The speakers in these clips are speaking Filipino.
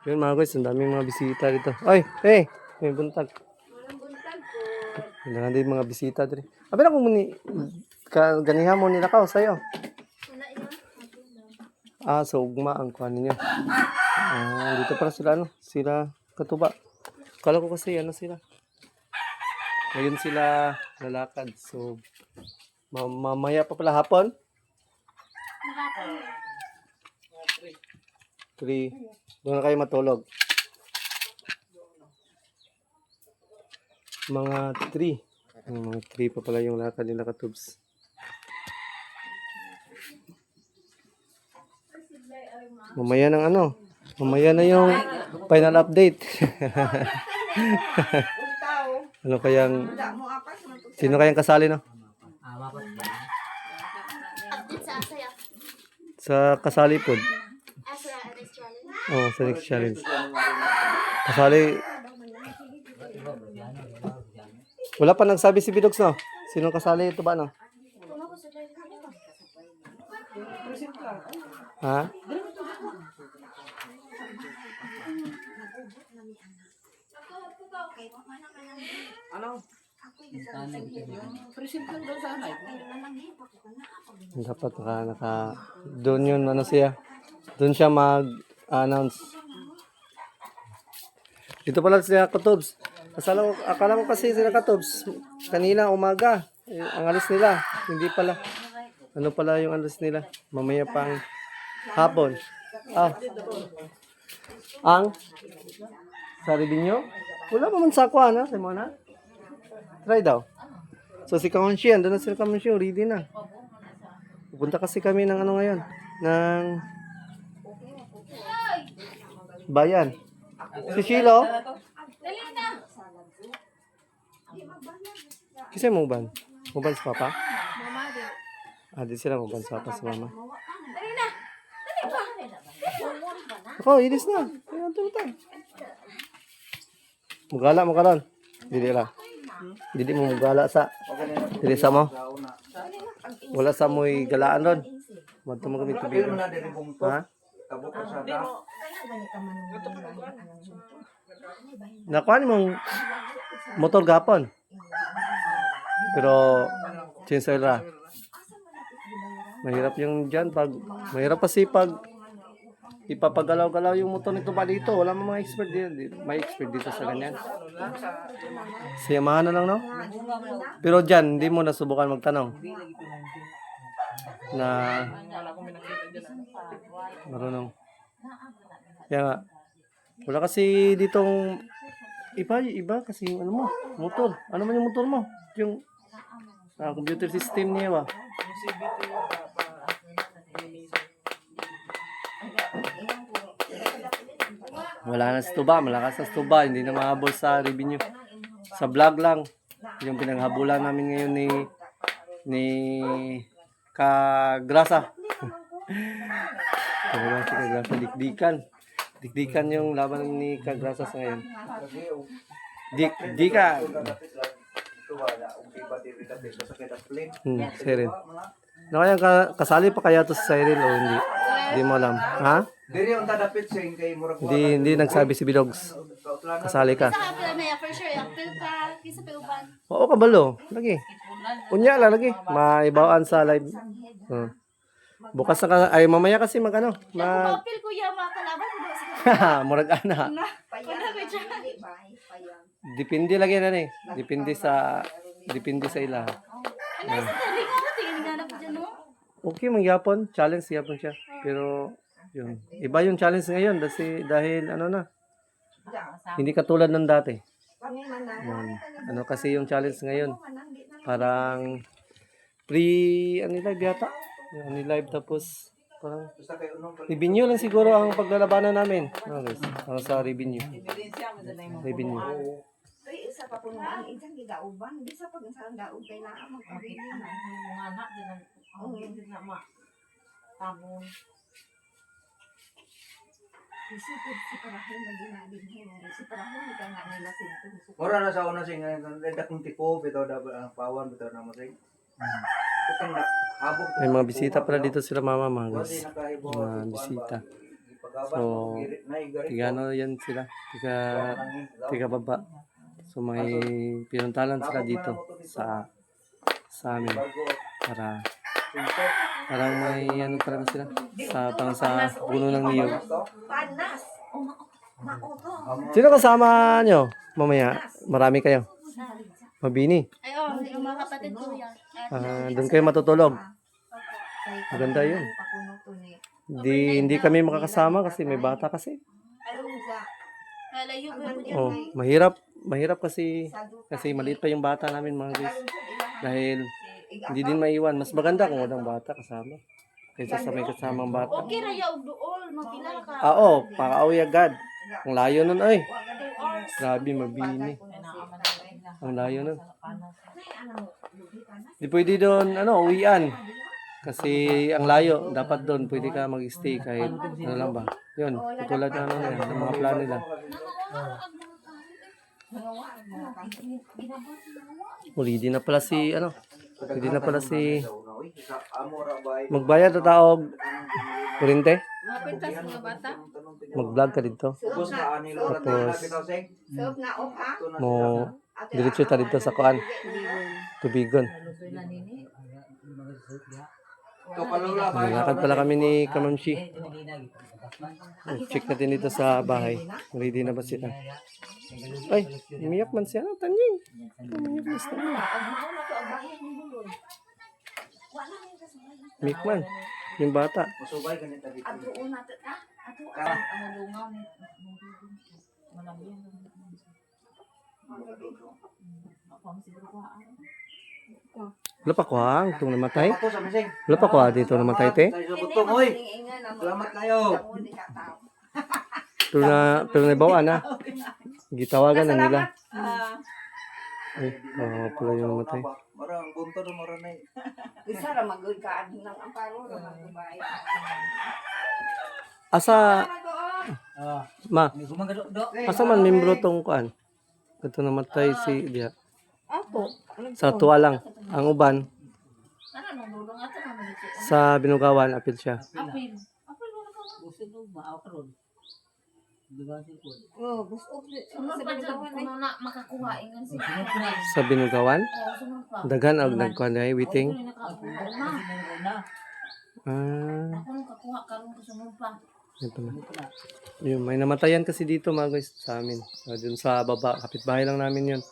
Yun mga guys, ang daming mga bisita dito. Ay, hey, may buntag. Walang buntag ko. Kailangan din mga bisita dito. Abi na kung muni, ganihan mo nila ka sa'yo. Wala yun. So ugma ang kuha ninyo. Dito pala sila, sila katuba. Kala ko kasi, sila. Ngayon sila lalakad. So, mamaya pa pala hapon. 3. Doon na kayo matulog. Mga 3. Mga 3 pa pala yung lakad nila katubs. Mamaya ng mamaya na yung final update. Ano kayang, sino kayang kasali Update sa Asaya. sa kasali po? Asaya next challenge. Sa next challenge. Kasali. Wala pa nagsabi si Bidogs, no? Sino kasali ito ba, no? Kung ako sa live kanina. Ha? Dapat doon yun, siya. Doon siya mag-announce. Dito pala siya Katubs. Akala ko kasi sila Katubs, kanina umaga, ang alis nila. Hindi pala. Ano pala yung alis nila? Mamaya pang hapon. Ang sa Ribinyo? Wala pa man sa kuha na, Simona. Try daw. So si Kamonshi, andun na sila Kamonshi, ready na. Pupunta kasi kami ng ngayon, ng bayan. Si Shilo. Dali na. Kasi muban. Muban sa papa? Mama din. Di sila muban sa papa si mama. Dali na. Dali pa. Ako, ilis na. Ayan, tayo. Mugala mo ka ron. Dili ra. Dili mo mugala sa. Dili sa mo. Wala sa mo'y galaan ron. Madto mo kami tubig. Ha? Nakuha mong motor gapon. Pero change oil ra. Mahirap yung dyan. Mahirap kasi pag ipapagalaw-galaw yung motor nito ba dito. Wala mga expert dito. May expert dito sa ganyan. Sa Yamaha na lang, no? Pero dyan, hindi mo nasubukan magtanong na marunong. Kaya nga, wala kasi ditong iba kasi yung motor. Ano man yung motor mo? Yung computer system niya ba? Wala na sa tuba, malakas sa tuba, hindi na mahabol sa revenue. Sa vlog lang, yung pinanghabulan namin ngayon ni Kagrasa. Kagrasa, dikdikan yung laban ni Kagrasa sa ngayon. Dika. Cyril. Kaya kasali pa kaya to sa Cyril o hindi? Hindi mo alam. Ha? Hindi nagsabi si Bidogs. Kasali ka. Sa kapila na ya for sure. Apil ka. Kisa pa uban. Oo, kabalo. Lagi. Unya lang lagi. Maibawaan sa live. Bukas na mamaya kasi Kung apil ko ya mga kalaban mo daw sa murag ana. wala ko dyan. Depende lagi na ni. Depende sa ila. Ano sa dali ko ako tingin nga na po dyan no? Okay, mangyapon. Challenge yapon siya. Pero, yun. Iba yung challenge ngayon dahil hindi katulad ng dati. Kasi yung challenge ngayon. Parang live yata. Live tapos parang revenue lang siguro ang paglalabanan namin. Guys, sa revenue. Revenue. Isa pa puno ang isang gigauban, bisa pag isang daog kay naa magpabili na. Mga anak din ang hindi na tabon. Si Parahon na ginabing Henry. Si Parahon na nga nila sinto. Mura na sa una sing dakong tipo bitaw ang pawan bitaw na mo sing. Habog May mga bisita pala dito sila mama mga guys. Mga bisita. So, tigano yan sila. Tiga baba. So, may pinuntalan sila dito sa amin. Parang may ano talaga sila. Parang sa puno ng niyog. Panas. Sino kasama nyo? Mamaya, marami kayo. Mabini. Ay, yung mga kapatid ko yan. Doon kayo matutulog. Maganda yun. Papuno to ni. Hindi kami makakasama kasi may bata kasi. Kalayo ko yun. Oh, mahirap kasi maliit pa yung bata namin mga guys. Dahil hindi din maiwan. Mas maganda kung walang bata kasama. Kaysa sa may kasamang bata. Okay ra yaw dool, magkilala ka. Oo, pakaawi agad. Ang layo nun ay. 2 hours. Grabe, mabini. Ang layo nun. ano, Di pwede doon, uwian. Kasi ang layo, dapat doon pwede ka mag-stay kahit ano lang ba. Yun, katulad na ng mga plano nila. Ready na pala si magbayad na taog. Kurinte? Mapintas mga bata. Mag-vlog ka dito. Tapos, Sob na op ha. mo diretso ta dito sa kuan. Tubigon. Nalakad pala kami ni Kamamshi. Check natin dito sa bahay. Ready na ba sila? Ay, umiyak man siya. Tanying. Umiyak na siya. Umiyak man. Yung bata. Atuon na ta. Wala pa ko itong namatay. Wala pa ko dito namatay te. Salamat kayo. Pero nabawaan na. Gitawagan na nila. Ay, pala yung namatay. Marang bunto na marang na Isa ra magud ka ng amparo ra magubay. Asa, ma, asa man membro tong kuan? Ito namatay si diha. Apo. Sa tuwa lang. Ang uban, Ano nung dulong ato na malito. sa Binugawan, apil siya. Apil. Apil mo na ka. Oh, busog. Sunod pa dyan, kuno na makakuha ingon si Sa Binugawan, sunod pa. daghan og nagkuan ay waiting. Ako na. Ako nung kakuha karon ko sunod pa. Yan pala. Yun, may namatayan kasi dito mga guys sa amin. Dun sa baba, kapitbahay lang namin yun.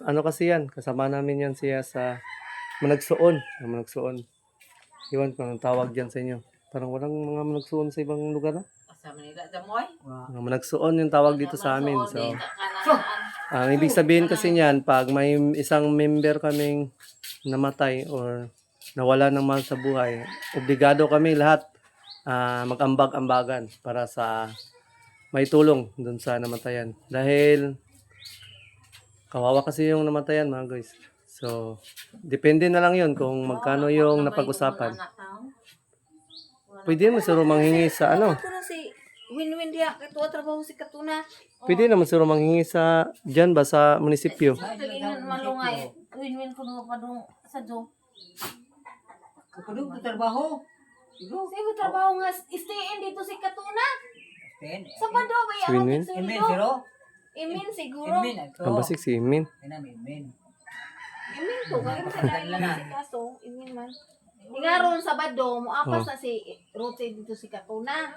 Ano kasi yan, kasama namin yan siya sa Managsuon. Managsuon. Iwan ko anong tawag dyan sa inyo. Parang walang mga Managsuon sa ibang lugar na. Kasama nila Damoy. Managsuon yung tawag dito sa amin. So, ang ibig sabihin kasi niyan, pag may isang member kaming namatay or nawala ng mahal sa buhay, obligado kami lahat mag-ambag-ambagan para sa may tulong dun sa namatayan. Dahil kawawa kasi yung namatayan mga guys. So, depende na lang yun kung magkano yung napag-usapan. Pwede mo siguro manghingi sa ano? Ako si win-win dia katuwa trabaho si Katuna. Pwede naman siguro manghingi sa dyan ba sa munisipyo? Tingin malungay. Win-win ko nung padung sa do. Kapag trabaho. Sige trabaho nga stay dito si Katuna. Sa pado ba Si Winwin? Imin, zero. Imin siguro. Imin, ito. Ang basik si Imin. Imin. Imin to kaya sa dahil si kaso imin man. Ingaron sa bado mo apas na si rote dito si Katuna.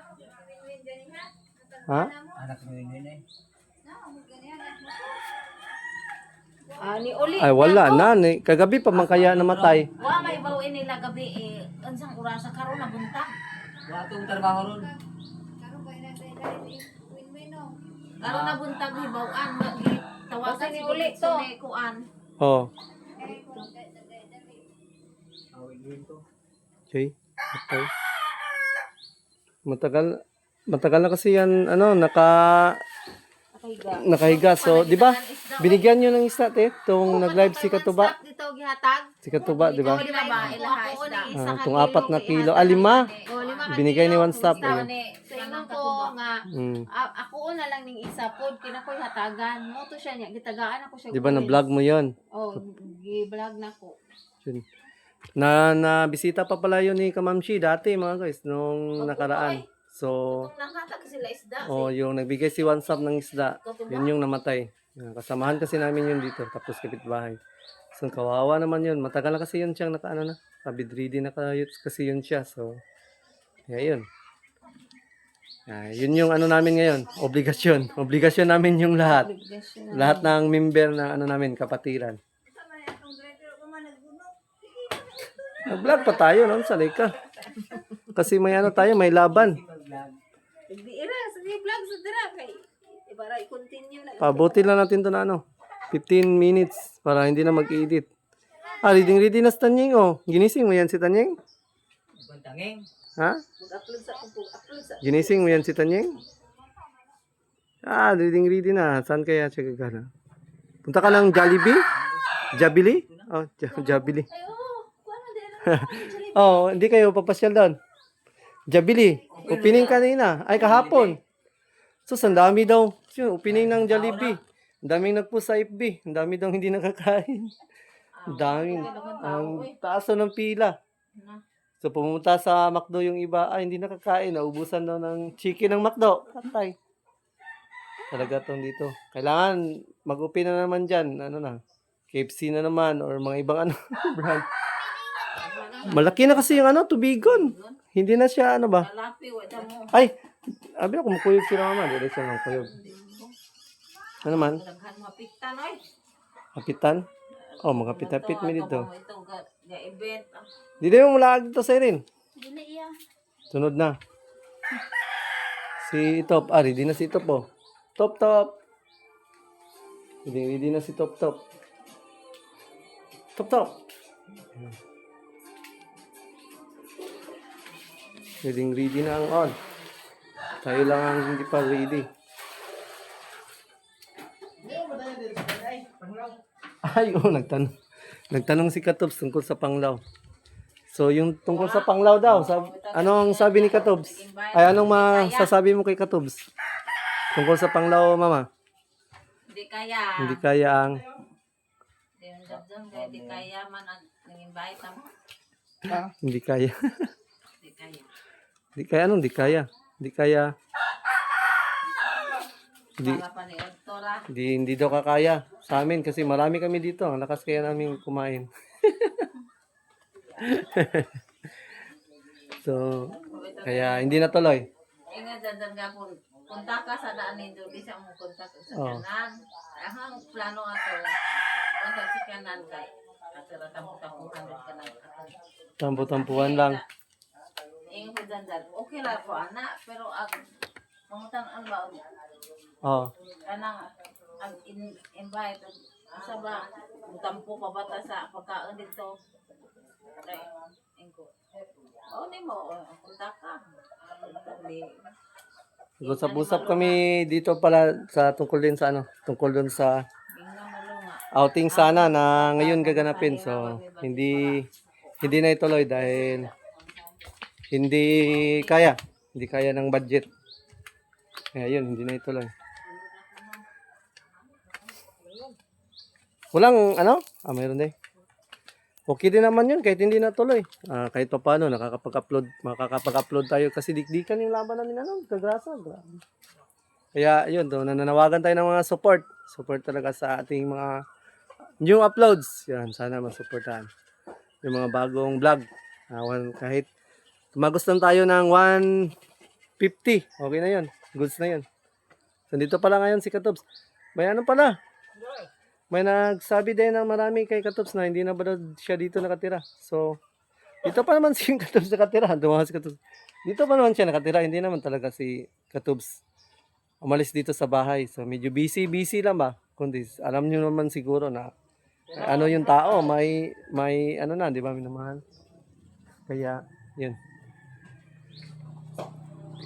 Ha? Anak mo yun eh. Ni uli. Ay wala na. Kagabi pa man kaya namatay. Wa may bawin nila gabi unsang oras karon na buntag. Wala itong trabaho ron. Karon na buntag hibaw-an tawagan ni uli to. Kuan. Oh. Okay. Okay. Matagal na kasi yan nakahiga. So, di ba? Binigyan niyo ng isda tong nag-live si Katuba. Dito gihatag. Si Katuba, di ba? Di ba ba ilaha isda. Tong 4 na kilo. 5. Binigay ni one stop. Sa Ayun. ingon ko nga Mm. ako na lang ning isa pod kinakoy hatagan mo to siya niya gitagaan ako siya. Di ba na-vlog mo yon? Oh, gi-vlog na ko. Yun. Na bisita pa pala yun ni Kamamshi dati mga guys nung nakaraan So, Kung nakatag sila isda, yung nagbigay si Wansap ng isda, katuba. yun yung namatay. Kasamahan kasi namin yun dito, tapos kapitbahay. So, kawawa naman yun. Matagal na kasi yun siyang bedridden na kasi yun siya. So, yun. Yun yung ano namin ngayon, obligasyon. Obligasyon namin yung lahat. Lahat ng member na namin, kapatiran. Nag-vlog pa tayo, no? Sanay ka. Kasi may tayo, may laban. Hindi ira, sige vlog sa dira kay ibara i-continue na. Pabuti lang natin to na 15 minutes para hindi na mag-edit. Ready na si Tanying, oh. Ginising mo yan si Tanying? Ha? Mag-upload sa Ginising mo yan si Tanying? Ready na. Saan kaya siya gagana? Punta ka ng Jollibee? Jabili? Oh, Jabili. Ay, kuha man din. Hindi kayo papasyal doon. Jabili. Opening kanina. Ay, kahapon. So, ang dami daw. Opening ng Jollibee. Ang daming nagpo sa FB. Ang dami daw hindi nakakain. Ang daming. Ang taas daw ng pila. So, pumunta sa McDo yung iba. Hindi nakakain. Naubusan daw ng chicken ng McDo. Patay. Talaga tong dito. Kailangan mag-open na naman dyan. KFC na naman or mga ibang brand. Malaki na kasi yung tubigon. Hindi na siya Malapi wala mo. Ay, abi na kumukuyog si Mama. Dili siya ng kuyog. Ano man? Daghan mapitan oy. Kapitan? Mga pitapit mi dito. Ito ga event. Dili mo mula dito sa Erin. Dili iya. Sunod na. Si Top. Ready na si Top, oh. Top. Ready na si Top. Top. Ready na ang on. Tayo lang ang hindi pa ready. Nagtanong. Nagtanong si Katobs tungkol sa panglaw. So, yung tungkol sa panglaw daw, anong sabi ni Katobs? Ay, anong masasabi mo kay Katobs? Tungkol sa panglaw, Mama? Hindi kaya. Hindi kaya ang... Hindi kaya man ang invite mo. Hindi kaya. Hindi kaya. Hindi kaya anong hindi kaya? Hindi kaya. Para pa ni Ektora. Hindi daw kakaya sa amin kasi marami kami dito. Ang lakas kaya namin kumain. So, kaya hindi natuloy. Ingat dyan nga po. Punta ka sa daan nito. Di siya mo punta sa kanan. Ang plano ato. Punta sa kanan kay. At tampo-tampuhan din ka ng Tampo-tampuhan lang. Ingat po dyan. Okay lang po anak. Pero ang pangutan ang baon. Kanang ang invite. Isa ba? Tampo pa bata sa pagkaon dito. Okay. Ni mo. Punta ka. Usap-usap kami dito pala sa tungkol din sa tungkol dun sa outing sana na ngayon gaganapin. So, hindi na ituloy dahil hindi kaya ng budget. Kaya yun, hindi na ituloy. Walang mayroon din. Okay din naman yun kahit hindi natuloy. Kahit pa paano, makakapag-upload tayo kasi dikdikan yung laban namin kagrasa. Kaya yun, nananawagan tayo ng mga support. Support talaga sa ating mga new uploads. Yan, sana masuportahan. Yung mga bagong vlog. Kahit tumagos lang tayo ng 150. Okay na yun. Goods na yun. So, dito pala ngayon si Katobs. May pala. May nagsabi din ng marami kay Katobs na hindi na ba siya dito nakatira. So, dito pa naman si Katobs nakatira. Dumakas si Katobs. Dito pa naman siya nakatira. Hindi naman talaga si Katobs umalis dito sa bahay. So, medyo busy lang ba? Kundi, alam nyo naman siguro na yung tao, may di ba, minamahal? Kaya, yun.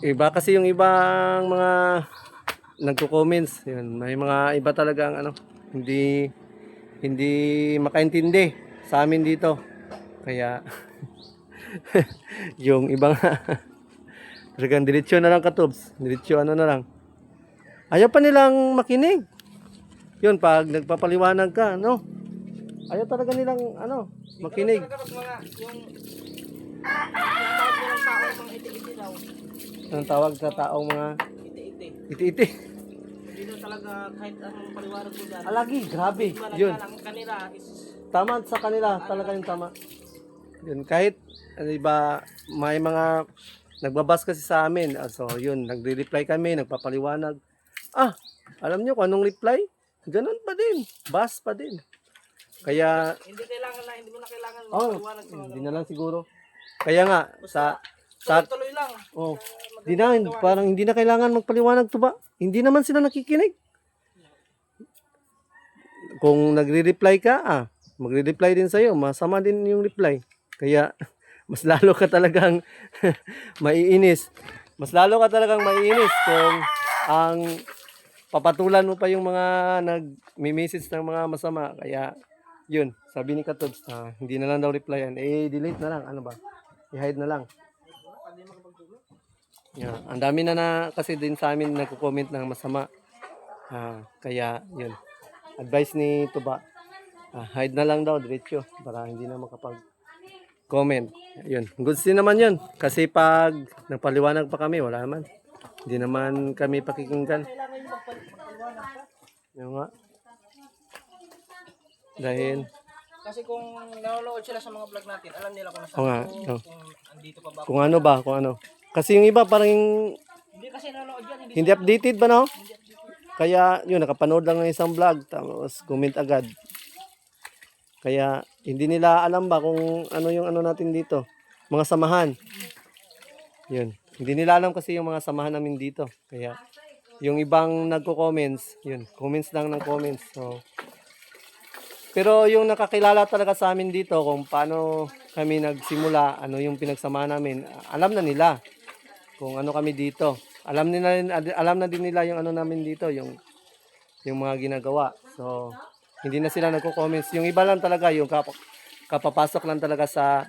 Iba kasi yung ibang mga nagko-comments. Yun, may mga iba talagang hindi makaintindi sa amin dito. Kaya yung ibang talagang diretsyo na lang Katobs. Diretsyo na lang. Ayaw pa nilang makinig. Yun, pag nagpapaliwanag ka, ayaw talaga nilang makinig. Anong tawag sa taong mga Iti-iti. iti-iti? Hindi na talaga kahit anong paliwanag mo dyan. Alagi, grabe. Iba Yun. lang kanila is Tama sa kanila, talaga yung tama. Yun, kahit, ano ba, may mga nagbabas kasi sa amin. So, yun, nagre-reply kami, nagpapaliwanag. Alam nyo kung anong reply? Ganun pa din. Bas pa din. Kaya, hindi mo na kailangan oh, magpaliwanag sa mga hindi na lang siguro. Kaya nga, sa tuloy lang. oh, parang hindi na kailangan magpaliwanag to ba? Hindi naman sila nakikinig. Kung nagre-reply ka, magre-reply din sa'yo. Masama din yung reply. Kaya, mas lalo ka talagang maiinis. Mas lalo ka talagang maiinis kung ang papatulan mo pa yung mga nag-message ng mga masama. Kaya, yun, sabi ni Katods, hindi na lang daw replyan. Delete na lang. Ano ba? I-hide na lang. Yeah, ang dami na kasi din sa amin nagko-comment ng masama. Kaya, yun. Advice ni Tuba, hide na lang daw, diretso, para hindi na makapag-comment. Yun. Goods din naman yun. Kasi pag nagpaliwanag pa kami, wala naman. Hindi naman kami pakikinggan. Yun nga. Dahil, Kasi kung nanonood sila sa mga vlog natin, alam nila kung Oo nga, nasaan oo. kung andito pa ba. kung ano ba, kung ano. Kasi yung iba parang Hindi kasi nanonood yan, hindi updated ba, no? Kaya, yun, nakapanood lang ng isang vlog, tapos comment agad. Kaya, hindi nila alam ba kung ano yung ano natin dito. Mga samahan. Yun. Hindi nila alam kasi yung mga samahan namin dito. Kaya, yung ibang nagko-comments, yun, comments lang ng comments. So, pero yung nakakilala talaga sa amin dito kung paano kami nagsimula, ano yung pinagsamahan namin, alam na nila kung ano kami dito. Alam na din nila yung ano namin dito, yung mga ginagawa. So, hindi na sila nagko-comments. Yung iba lang talaga, yung kapapasok lang talaga sa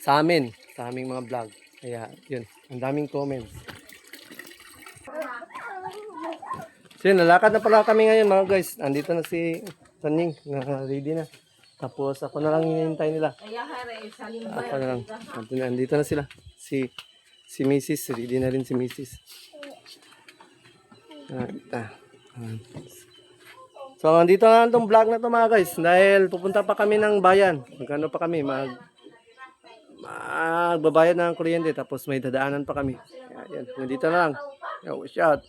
amin, sa aming mga vlog. Kaya, yun, ang daming comments. So, yun, lalakad na pala kami ngayon mga guys. Andito na si Taning, na ready na. Tapos, ako na lang hinihintay nila. Kaya hare, sa limbay. Ako na lang. Andito na sila. Si Mrs. Ready na rin si Mrs. So, andito na lang itong vlog na to mga guys. Dahil pupunta pa kami ng bayan. Magkano pa kami? Magbabayad ng kuryente. Tapos may dadaanan pa kami. Yan. Nandito na lang. Yo, shout.